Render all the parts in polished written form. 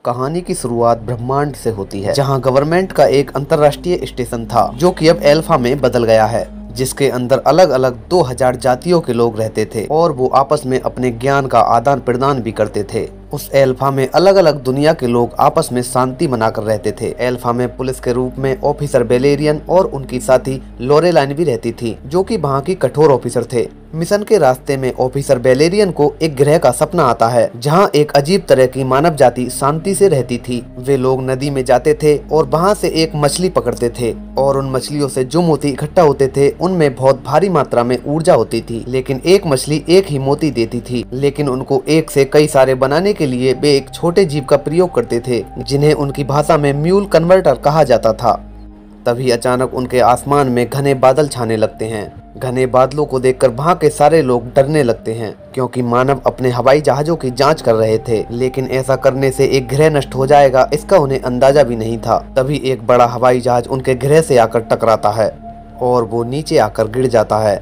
कहानी की शुरुआत ब्रह्मांड से होती है, जहां गवर्नमेंट का एक अंतर्राष्ट्रीय स्टेशन था जो कि अब एल्फा में बदल गया है, जिसके अंदर अलग अलग 2000 जातियों के लोग रहते थे और वो आपस में अपने ज्ञान का आदान प्रदान भी करते थे। उस एल्फा में अलग अलग दुनिया के लोग आपस में शांति बनाकर रहते थे। एल्फा में पुलिस के रूप में ऑफिसर बेलेरियन और उनकी साथी लोरेलाइन भी रहती थी, जो कि वहाँ की कठोर ऑफिसर थे। मिशन के रास्ते में ऑफिसर बेलेरियन को एक ग्रह का सपना आता है जहां एक अजीब तरह की मानव जाति शांति से रहती थी। वे लोग नदी में जाते थे और वहां से एक मछली पकड़ते थे और उन मछलियों से जो मोती इकट्ठा होते थे उनमें बहुत भारी मात्रा में ऊर्जा होती थी। लेकिन एक मछली एक ही मोती देती थी, लेकिन उनको एक से कई सारे बनाने के लिए वे एक छोटे जीव का प्रयोग करते थे जिन्हें उनकी भाषा में म्यूल कन्वर्टर कहा जाता था। तभी अचानक उनके आसमान में घने बादल छाने लगते हैं। घने बादलों को देखकर वहाँ के सारे लोग डरने लगते हैं, क्योंकि मानव अपने हवाई जहाजों की जांच कर रहे थे, लेकिन ऐसा करने से एक ग्रह नष्ट हो जाएगा इसका उन्हें अंदाजा भी नहीं था। तभी एक बड़ा हवाई जहाज उनके ग्रह से आकर टकराता है और वो नीचे आकर गिर जाता है।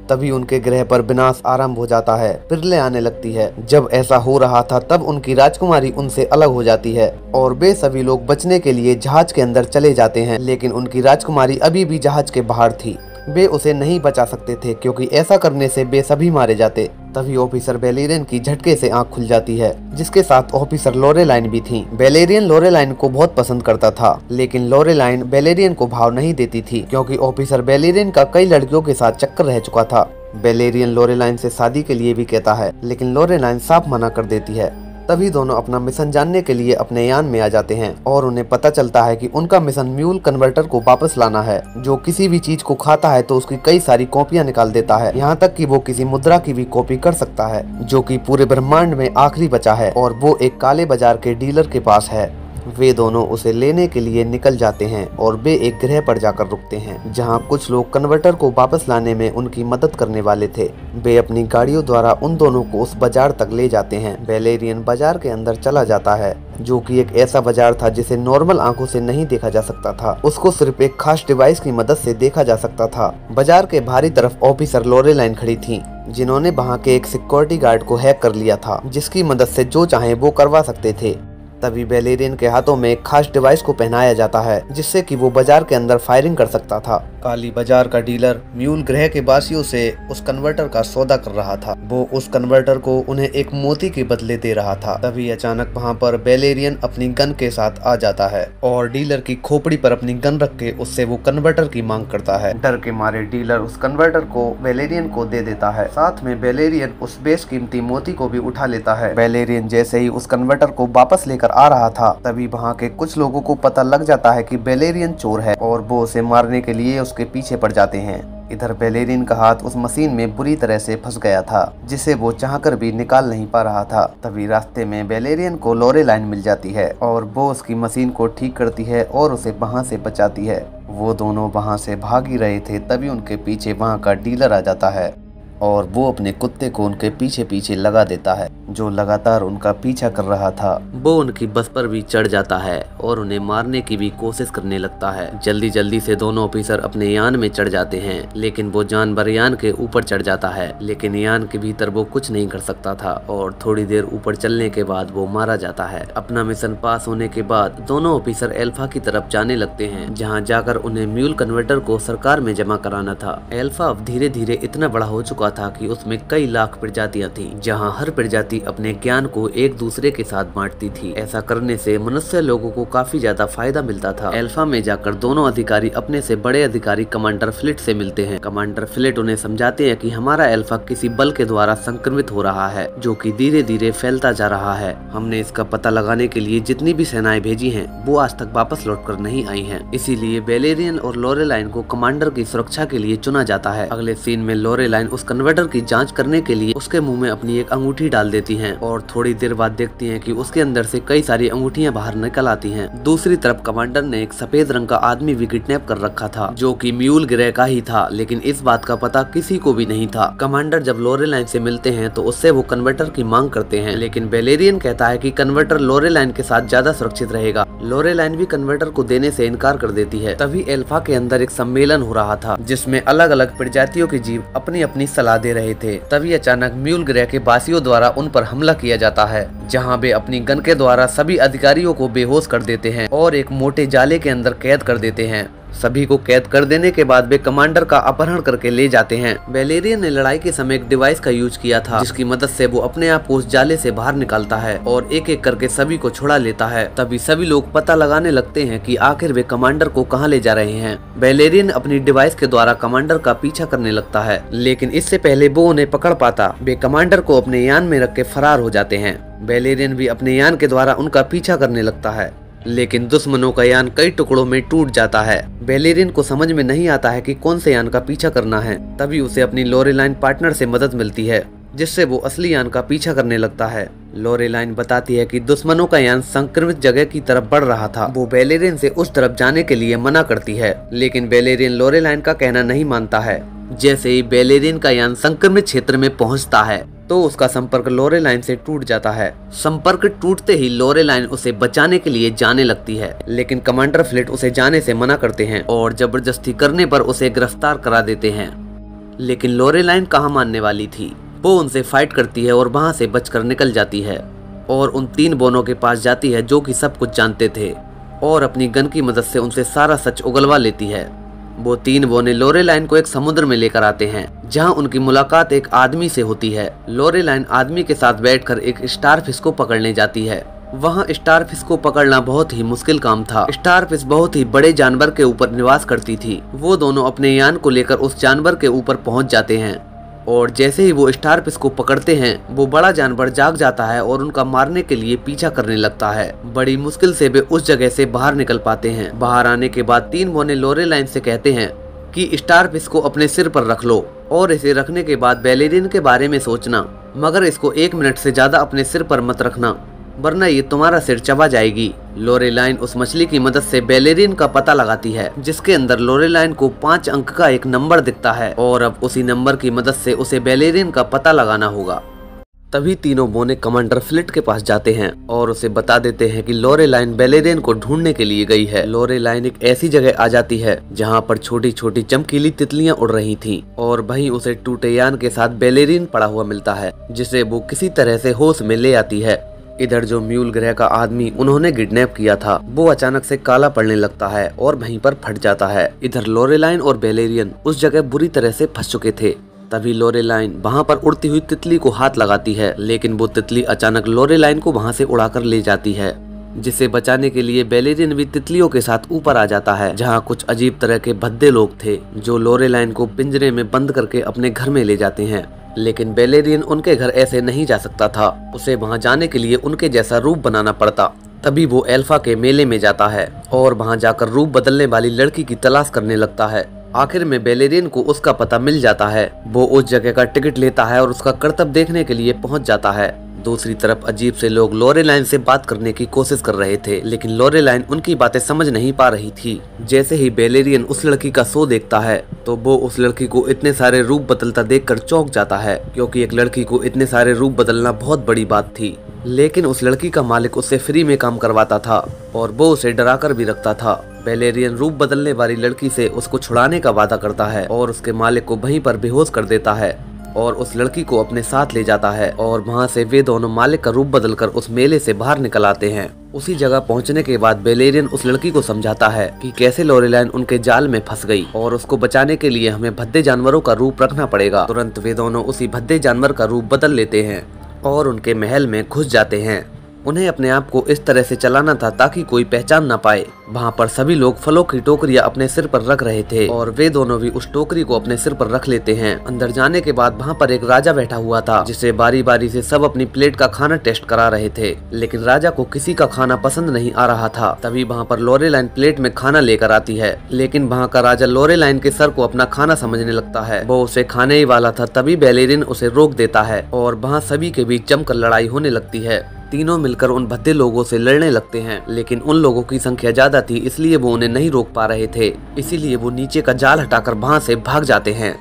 तभी उनके ग्रह पर विनाश आरंभ हो जाता है, पिरले आने लगती है। जब ऐसा हो रहा था तब उनकी राजकुमारी उनसे अलग हो जाती है और वे सभी लोग बचने के लिए जहाज के अंदर चले जाते हैं, लेकिन उनकी राजकुमारी अभी भी जहाज के बाहर थी। वे उसे नहीं बचा सकते थे क्योंकि ऐसा करने से वे सभी मारे जाते। तभी ऑफिसर बेलेरियन की झटके से आंख खुल जाती है, जिसके साथ ऑफिसर लोरेलाइन भी थी। बेलेरियन लोरेलाइन को बहुत पसंद करता था, लेकिन लोरेलाइन बेलेरियन को भाव नहीं देती थी क्योंकि ऑफिसर बेलेरियन का कई लड़कियों के साथ चक्कर रह चुका था। बेलेरियन लोरेलाइन से शादी के लिए भी कहता है, लेकिन लोरेलाइन साफ मना कर देती है। तभी दोनों अपना मिशन जानने के लिए अपने यान में आ जाते हैं और उन्हें पता चलता है कि उनका मिशन म्यूल कन्वर्टर को वापस लाना है, जो किसी भी चीज को खाता है तो उसकी कई सारी कॉपियां निकाल देता है, यहाँ तक कि वो किसी मुद्रा की भी कॉपी कर सकता है, जो कि पूरे ब्रह्मांड में आखिरी बचा है और वो एक काले बाजार के डीलर के पास है। वे दोनों उसे लेने के लिए निकल जाते हैं और वे एक ग्रह पर जाकर रुकते हैं, जहां कुछ लोग कन्वर्टर को वापस लाने में उनकी मदद करने वाले थे। वे अपनी गाड़ियों द्वारा उन दोनों को उस बाजार तक ले जाते हैं। बेलेरियन बाजार के अंदर चला जाता है, जो कि एक ऐसा बाजार था जिसे नॉर्मल आंखों से नहीं देखा जा सकता था। उसको सिर्फ एक खास डिवाइस की मदद से देखा जा सकता था। बाजार के बाहरी तरफ ऑफिसर लोरेलाइन खड़ी थी, जिन्होंने वहाँ के एक सिक्योरिटी गार्ड को हैक कर लिया था, जिसकी मदद से जो चाहे वो करवा सकते थे। तभी बेलेरियन के हाथों में एक खास डिवाइस को पहनाया जाता है, जिससे कि वो बाजार के अंदर फायरिंग कर सकता था। काली बाजार का डीलर म्यूल ग्रह के वासियों से उस कन्वर्टर का सौदा कर रहा था। वो उस कन्वर्टर को उन्हें एक मोती के बदले दे रहा था। तभी अचानक वहाँ पर बेलेरियन अपनी गन के साथ आ जाता है और डीलर की खोपड़ी पर अपनी गन रख के उससे वो कन्वर्टर की मांग करता है। डर के मारे डीलर उस कन्वर्टर को बेलेरियन को दे देता है। साथ में बेलेरियन उस बेशकीमती मोती को भी उठा लेता है। बेलेरियन जैसे ही उस कन्वर्टर को वापस लेकर आ रहा था, तभी वहाँ के कुछ लोगों को पता लग जाता है कि बेलेरियन चोर है और वो उसे मारने के लिए उसके पीछे पड़ जाते हैं। इधर बेलेरियन का हाथ उस मशीन में बुरी तरह से फंस गया था, जिसे वो चाहकर भी निकाल नहीं पा रहा था। तभी रास्ते में बेलेरियन को लोरेलाइन मिल जाती है और वो उसकी मशीन को ठीक करती है और उसे वहाँ से बचाती है। वो दोनों वहाँ से भाग ही रहे थे, तभी उनके पीछे वहाँ का डीलर आ जाता है और वो अपने कुत्ते को उनके पीछे पीछे लगा देता है, जो लगातार उनका पीछा कर रहा था। वो उनकी बस पर भी चढ़ जाता है और उन्हें मारने की भी कोशिश करने लगता है। जल्दी जल्दी से दोनों ऑफिसर अपने यान में चढ़ जाते हैं, लेकिन वो जानवर यान के ऊपर चढ़ जाता है, लेकिन यान के भीतर वो कुछ नहीं कर सकता था और थोड़ी देर ऊपर चलने के बाद वो मारा जाता है। अपना मिशन पास होने के बाद दोनों ऑफिसर एल्फा की तरफ जाने लगते हैं, जहाँ जाकर उन्हें म्यूल कन्वर्टर को सरकार में जमा कराना था। एल्फा अब धीरे धीरे इतना बड़ा हो चुका था कि उसमें कई लाख प्रजातियां थीं, जहां हर प्रजाति अपने ज्ञान को एक दूसरे के साथ बांटती थी। ऐसा करने से मनुष्य लोगों को काफी ज्यादा फायदा मिलता था। एल्फा में जाकर दोनों अधिकारी अपने से बड़े अधिकारी कमांडर फ्लिट से मिलते हैं। कमांडर फ्लिट उन्हें समझाते हैं कि हमारा एल्फा किसी बल के द्वारा संक्रमित हो रहा है, जो कि धीरे धीरे फैलता जा रहा है। हमने इसका पता लगाने के लिए जितनी भी सेनाएं भेजी हैं, वो आज तक वापस लौटकर नहीं आई हैं। इसीलिए बेलेरियन और लोरेलाइन को कमांडर की सुरक्षा के लिए चुना जाता है। अगले सीन में लोरेलाइन उस कन्वर्टर की जांच करने के लिए उसके मुंह में अपनी एक अंगूठी डाल देती हैं और थोड़ी देर बाद देखती हैं कि उसके अंदर से कई सारी अंगूठियां बाहर निकल आती हैं। दूसरी तरफ कमांडर ने एक सफेद रंग का आदमी भी किडनैप कर रखा था, जो कि म्यूल ग्रह का ही था, लेकिन इस बात का पता किसी को भी नहीं था। कमांडर जब लोरेलाइन से मिलते हैं तो उससे वो कन्वर्टर की मांग करते हैं, लेकिन बेलेरियन कहता है कि कन्वर्टर लोरेलाइन के साथ ज्यादा सुरक्षित रहेगा। लोरेलाइन भी कन्वर्टर को देने से इनकार कर देती है। तभी एल्फा के अंदर एक सम्मेलन हो रहा था, जिसमें अलग अलग प्रजातियों के जीव अपनी अपनी सलाह सलाह दे रहे थे। तभी अचानक म्यूल ग्रह के वासियों द्वारा उन पर हमला किया जाता है, जहां वे अपनी गन के द्वारा सभी अधिकारियों को बेहोश कर देते हैं और एक मोटे जाले के अंदर कैद कर देते हैं। सभी को कैद कर देने के बाद वे कमांडर का अपहरण करके ले जाते हैं। वैलेरियन ने लड़ाई के समय एक डिवाइस का यूज किया था, जिसकी मदद से वो अपने आप को उस जाले से बाहर निकालता है और एक एक करके सभी को छुड़ा लेता है। तभी सभी लोग पता लगाने लगते हैं कि आखिर वे कमांडर को कहां ले जा रहे हैं। वैलेरियन अपनी डिवाइस के द्वारा कमांडर का पीछा करने लगता है, लेकिन इससे पहले वो उन्हें पकड़ पाता, वे कमांडर को अपने यान में रख के फरार हो जाते हैं। वैलेरियन भी अपने यान के द्वारा उनका पीछा करने लगता है, लेकिन दुश्मनों का यान कई टुकड़ों में टूट जाता है। वैलेरियन को समझ में नहीं आता है कि कौन से यान का पीछा करना है। तभी उसे अपनी लोरेलाइन पार्टनर से मदद मिलती है, जिससे वो असली यान का पीछा करने लगता है। लोरेलाइन बताती है कि दुश्मनों का यान संक्रमित जगह की तरफ बढ़ रहा था। वो वैलेरियन से उस तरफ जाने के लिए मना करती है, लेकिन वैलेरियन लोरेलाइन का कहना नहीं मानता है। जैसे ही वैलेरियन का यान संक्रमित क्षेत्र में पहुंचता है तो उसका संपर्क लोरेलाइन से टूट जाता है। संपर्क टूटते ही लोरेलाइन उसे बचाने के लिए जाने लगती है, लेकिन कमांडर फ्लिट उसे जाने से मना करते हैं और जबरदस्ती करने पर उसे गिरफ्तार करा देते हैं। लेकिन लोरेलाइन कहाँ मानने वाली थी। वो उनसे फाइट करती है और वहां से बचकर निकल जाती है और उन 3 बोनों के पास जाती है जो कि सब कुछ जानते थे, और अपनी गन की मदद से उनसे सारा सच उगलवा लेती है। वो 3 बोने लोरेलाइन को एक समुद्र में लेकर आते हैं, जहां उनकी मुलाकात एक आदमी से होती है। लोरेलाइन आदमी के साथ बैठकर एक स्टारफिश को पकड़ने जाती है। वहां स्टारफिश को पकड़ना बहुत ही मुश्किल काम था। स्टारफिश बहुत ही बड़े जानवर के ऊपर निवास करती थी। वो दोनों अपने यान को लेकर उस जानवर के ऊपर पहुंच जाते हैं, और जैसे ही वो स्टारफिश को पकड़ते हैं, वो बड़ा जानवर जाग जाता है और उनका मारने के लिए पीछा करने लगता है। बड़ी मुश्किल से वे उस जगह से बाहर निकल पाते हैं। बाहर आने के बाद 3 बोने लोरेलाइन से कहते हैं कि स्टारफिश को अपने सिर पर रख लो और इसे रखने के बाद वैलेरियन के बारे में सोचना, मगर इसको 1 मिनट से ज्यादा अपने सिर पर मत रखना, वरना ये तुम्हारा सिर चबा जाएगी। लोरेलाइन उस मछली की मदद से वैलेरियन का पता लगाती है, जिसके अंदर लोरेलाइन को 5 अंक का एक नंबर दिखता है, और अब उसी नंबर की मदद से उसे वैलेरियन का पता लगाना होगा। तभी तीनों बोने कमांडर फ्लिट के पास जाते हैं और उसे बता देते हैं कि लोरेलाइन वैलेरियन को ढूंढने के लिए गई है। लोरेलाइन एक ऐसी जगह आ जाती है जहां पर छोटी छोटी चमकीली तितलियां उड़ रही थीं, और वहीं उसे टूटे यान के साथ वैलेरियन पड़ा हुआ मिलता है, जिसे वो किसी तरह से होश में ले आती है। इधर जो म्यूल ग्रह का आदमी उन्होंने किडनैप किया था, वो अचानक से काला पड़ने लगता है और वहीं पर फट जाता है। इधर लोरेलाइन और वैलेरियन उस जगह बुरी तरह से फंस चुके थे। तभी लोरेलाइन वहां पर उड़ती हुई तितली को हाथ लगाती है, लेकिन वो तितली अचानक लोरेलाइन को वहां से उड़ाकर ले जाती है, जिसे बचाने के लिए वैलेरियन भी तितलियों के साथ ऊपर आ जाता है, जहां कुछ अजीब तरह के भद्दे लोग थे जो लोरेलाइन को पिंजरे में बंद करके अपने घर में ले जाते हैं। लेकिन वैलेरियन उनके घर ऐसे नहीं जा सकता था, उसे वहां जाने के लिए उनके जैसा रूप बनाना पड़ता। तभी वो एल्फा के मेले में जाता है और वहां जाकर रूप बदलने वाली लड़की की तलाश करने लगता है। आखिर में वैलेरियन को उसका पता मिल जाता है। वो उस जगह का टिकट लेता है और उसका करतब देखने के लिए पहुंच जाता है। दूसरी तरफ अजीब से लोग लोरेलाइन से बात करने की कोशिश कर रहे थे, लेकिन लोरेलाइन उनकी बातें समझ नहीं पा रही थी। जैसे ही वैलेरियन उस लड़की का शो देखता है तो वो उस लड़की को इतने सारे रूप बदलता देखकर चौंक जाता है, क्योंकि एक लड़की को इतने सारे रूप बदलना बहुत बड़ी बात थी। लेकिन उस लड़की का मालिक उससे फ्री में काम करवाता था और वो उसे डराकर भी रखता था। वैलेरियन रूप बदलने वाली लड़की से उसको छुड़ाने का वादा करता है और उसके मालिक को वहीं पर बेहोश कर देता है और उस लड़की को अपने साथ ले जाता है, और वहां से वे दोनों मालिक का रूप बदलकर उस मेले से बाहर निकल आते हैं। उसी जगह पहुंचने के बाद वैलेरियन उस लड़की को समझाता है कि कैसे लोरेलाइन उनके जाल में फंस गई और उसको बचाने के लिए हमें भद्दे जानवरों का रूप रखना पड़ेगा। तुरंत वे दोनों उसी भद्दे जानवर का रूप बदल लेते हैं और उनके महल में घुस जाते हैं। उन्हें अपने आप को इस तरह से चलाना था ताकि कोई पहचान ना पाए। वहाँ पर सभी लोग फलों की टोकरियाँ अपने सिर पर रख रहे थे और वे दोनों भी उस टोकरी को अपने सिर पर रख लेते हैं। अंदर जाने के बाद वहाँ पर एक राजा बैठा हुआ था, जिसे बारी बारी से सब अपनी प्लेट का खाना टेस्ट करा रहे थे, लेकिन राजा को किसी का खाना पसंद नहीं आ रहा था। तभी वहाँ पर लोरेलाइन प्लेट में खाना लेकर आती है, लेकिन वहाँ का राजा लोरेलाइन के सर को अपना खाना समझने लगता है। वो उसे खाने ही वाला था, तभी वैलेरियन उसे रोक देता है और वहाँ सभी के बीच जमकर लड़ाई होने लगती है। तीनों मिलकर उन भद्दे लोगों से लड़ने लगते हैं, लेकिन उन लोगों की संख्या ज्यादा थी, इसलिए वो उन्हें नहीं रोक पा रहे थे। इसीलिए वो नीचे का जाल हटाकर वहां से भाग जाते हैं,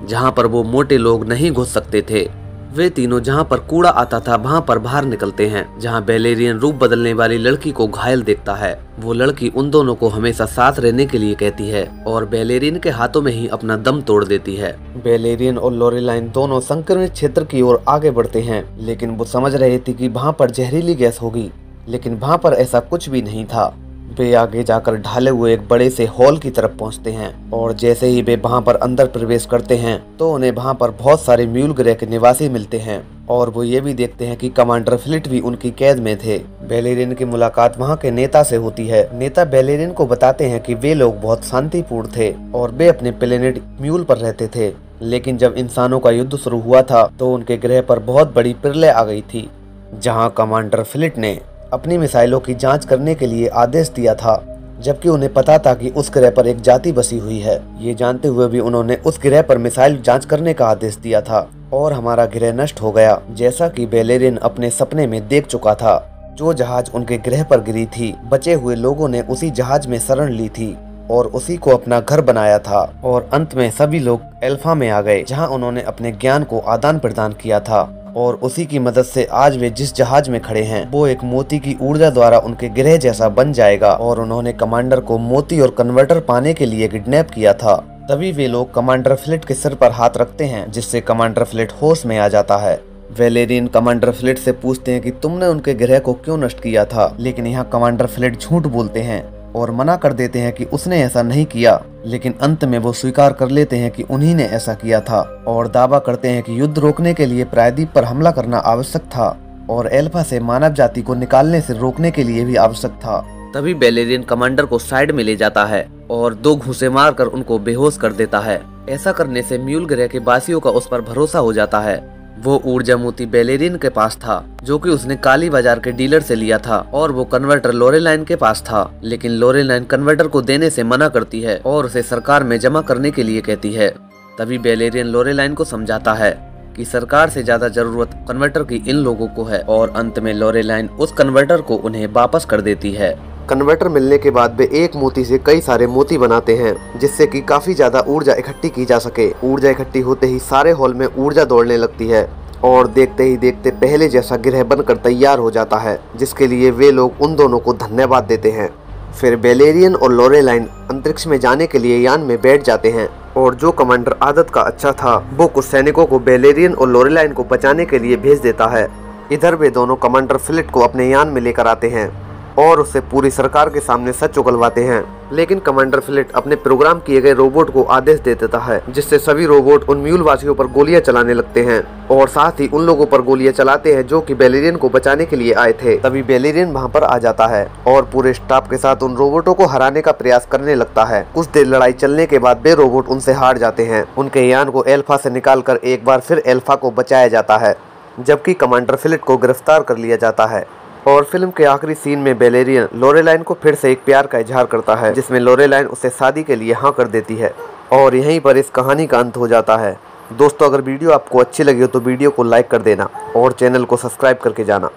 जहां पर वो मोटे लोग नहीं घुस सकते थे। वे तीनों जहाँ पर कूड़ा आता था वहाँ पर बाहर निकलते हैं। जहाँ बेलेरियन रूप बदलने वाली लड़की को घायल देखता है, वो लड़की उन दोनों को हमेशा साथ रहने के लिए कहती है और बेलेरियन के हाथों में ही अपना दम तोड़ देती है। बेलेरियन और लोरेलाइन दोनों संक्रमित क्षेत्र की ओर आगे बढ़ते हैं, लेकिन वो समझ रहे थे कि वहाँ पर जहरीली गैस होगी, लेकिन वहाँ पर ऐसा कुछ भी नहीं था। वे आगे जाकर ढाले हुए एक बड़े से हॉल की तरफ पहुंचते हैं और जैसे ही वे वहां पर अंदर प्रवेश करते हैं तो उन्हें वहां पर बहुत सारे म्यूल ग्रह के निवासी मिलते हैं और वो ये भी देखते हैं कि कमांडर फ्लिट भी उनकी कैद में थे। बेलेरियन की मुलाकात वहां के नेता से होती है। नेता बेलेरियन को बताते हैं कि वे लोग बहुत शांतिपूर्ण थे और वे अपने प्लेनेट म्यूल पर रहते थे, लेकिन जब इंसानों का युद्ध शुरू हुआ था तो उनके ग्रह पर बहुत बड़ी प्रलय आ गई थी, जहाँ कमांडर फ्लिट ने अपनी मिसाइलों की जांच करने के लिए आदेश दिया था, जबकि उन्हें पता था कि उस ग्रह पर एक जाति बसी हुई है। ये जानते हुए भी उन्होंने उस ग्रह पर मिसाइल जांच करने का आदेश दिया था और हमारा ग्रह नष्ट हो गया, जैसा कि बेलेरियन अपने सपने में देख चुका था। जो जहाज उनके ग्रह पर गिरी थी, बचे हुए लोगों ने उसी जहाज में शरण ली थी और उसी को अपना घर बनाया था और अंत में सभी लोग एल्फा में आ गए, जहाँ उन्होंने अपने ज्ञान को आदान प्रदान किया था और उसी की मदद से आज वे जिस जहाज में खड़े हैं वो एक मोती की ऊर्जा द्वारा उनके ग्रह जैसा बन जाएगा। और उन्होंने कमांडर को मोती और कन्वर्टर पाने के लिए किडनैप किया था। तभी वे लोग कमांडर फ्लिट के सिर पर हाथ रखते हैं, जिससे कमांडर फ्लिट होश में आ जाता है। बेलेरियन कमांडर फ्लिट से पूछते हैं कि तुमने उनके ग्रह को क्यों नष्ट किया था, लेकिन यहाँ कमांडर फ्लिट झूठ बोलते हैं और मना कर देते हैं कि उसने ऐसा नहीं किया, लेकिन अंत में वो स्वीकार कर लेते हैं कि उन्हीं ने ऐसा किया था और दावा करते हैं कि युद्ध रोकने के लिए प्रायद्वीप पर हमला करना आवश्यक था और एल्फा से मानव जाति को निकालने से रोकने के लिए भी आवश्यक था। तभी बेलेरियन कमांडर को साइड में ले जाता है और 2 घूंसे मारकर उनको बेहोश कर देता है। ऐसा करने से म्यूल ग्रह के वासियों का उस पर भरोसा हो जाता है। वो ऊर्जा मोती बेलेरियन के पास था, जो कि उसने काली बाजार के डीलर से लिया था, और वो कन्वर्टर लोरेलाइन के पास था, लेकिन लोरेलाइन कन्वर्टर को देने से मना करती है और उसे सरकार में जमा करने के लिए कहती है। तभी बेलेरियन लोरेलाइन को समझाता है कि सरकार से ज्यादा जरूरत कन्वर्टर की इन लोगों को है और अंत में लोरेलाइन उस कन्वर्टर को उन्हें वापस कर देती है। कन्वर्टर मिलने के बाद वे एक मोती से कई सारे मोती बनाते हैं, जिससे कि काफी ज्यादा ऊर्जा इकट्ठी की जा सके। ऊर्जा इकट्ठी होते ही सारे हॉल में ऊर्जा दौड़ने लगती है और देखते ही देखते पहले जैसा ग्रह बनकर तैयार हो जाता है, जिसके लिए वे लोग उन दोनों को धन्यवाद देते हैं। फिर बेलेरियन और लोरेलाइन अंतरिक्ष में जाने के लिए यान में बैठ जाते हैं और जो कमांडर आदत का अच्छा था वो कुछ सैनिकों को बेलेरियन और लोरेलाइन को बचाने के लिए भेज देता है। इधर वे दोनों कमांडर फ्लिट को अपने यान में लेकर आते हैं और उससे पूरी सरकार के सामने सच उगलवाते हैं, लेकिन कमांडर फ्लिट अपने प्रोग्राम किए गए रोबोट को आदेश दे देता है, जिससे सभी रोबोट उन म्यूल वासियों पर गोलियां चलाने लगते हैं और साथ ही उन लोगों पर गोलियां चलाते हैं जो कि बेलेरियन को बचाने के लिए आए थे। तभी बेलेरियन वहां पर आ जाता है और पूरे स्टाफ के साथ उन रोबोटों को हराने का प्रयास करने लगता है। कुछ देर लड़ाई चलने के बाद वे रोबोट उनसे हार जाते हैं। उनके यान को एल्फा से निकालकर एक बार फिर एल्फा को बचाया जाता है, जबकि कमांडर फ्लिट को गिरफ्तार कर लिया जाता है। और फिल्म के आखिरी सीन में बेलेरियन लोरेलाइन को फिर से एक प्यार का इजहार करता है, जिसमें लोरेलाइन उसे शादी के लिए हाँ कर देती है और यहीं पर इस कहानी का अंत हो जाता है। दोस्तों, अगर वीडियो आपको अच्छी लगी हो तो वीडियो को लाइक कर देना और चैनल को सब्सक्राइब करके जाना।